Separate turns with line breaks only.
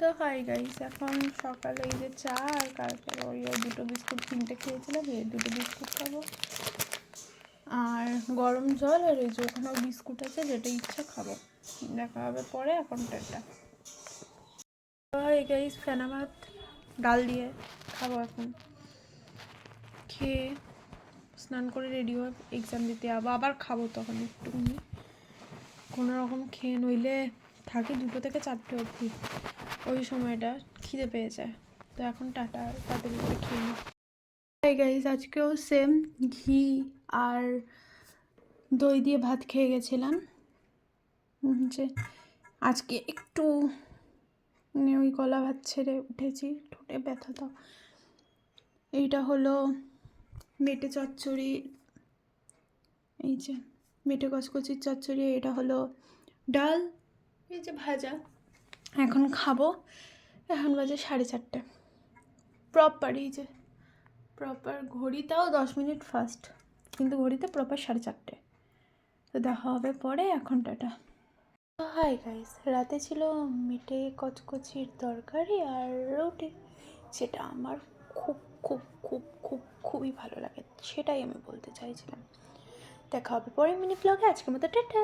তো hi guys, এখন সকালে এই যে চা আর কালকে ওই দুটো বিস্কুট কিনতে খেয়েছিলাম, এই দুটো বিস্কুট খাবো আর গরম জল, আর এই যে ওখানেও বিস্কুট আছে, যেটা ইচ্ছা খাবো। দেখা হবে পরে। এখন এটা এই গাইস ফেনা ভাত ডাল দিয়ে খাবো। এখন খেয়ে স্নান করে রেডি হয়ে এক্সাম দিতে যাবো, আবার খাবো তখন একটুখানি কোনো রকম খেয়ে, নইলে থাকি 2টো থেকে 4টে অবধি, ওই সময়টা খিদে পেয়ে যায়। তো এখন টাটা, তাড়াতাড়ি করে খেয়ে নিই। হাই গাইস, আজকেও সেম ঘি আর দই দিয়ে ভাত খেয়ে গেছিলাম। যে আজকে একটু ওই গলা ভাত ছেড়ে উঠেছি, ঠোঁটে ব্যথা। তো এইটা হলো মেটে চচ্চড়ি, এই যে মেটে কচকচির চচ্চড়ি, এটা হলো ডাল, এই যে ভাজা। এখন খাবো। এখন বাজে 4:30 প্রপার, এই যে প্রপার ঘড়িটাও 10 মিনিট ফাস্ট, কিন্তু ঘড়িতে প্রপার 4:30। তো দেখা হবে পরে। এখন টাটা। হাই গাইস, রাতে ছিল মেটে কচকচির তরকারি আর রুটি, যেটা আমার খুব খুব খুব খুব খুবই ভালো লাগে, সেটাই আমি বলতে চাইছিলাম। দেখা হবে পরে মিনি ব্লগে। আজকের মতো টাটা।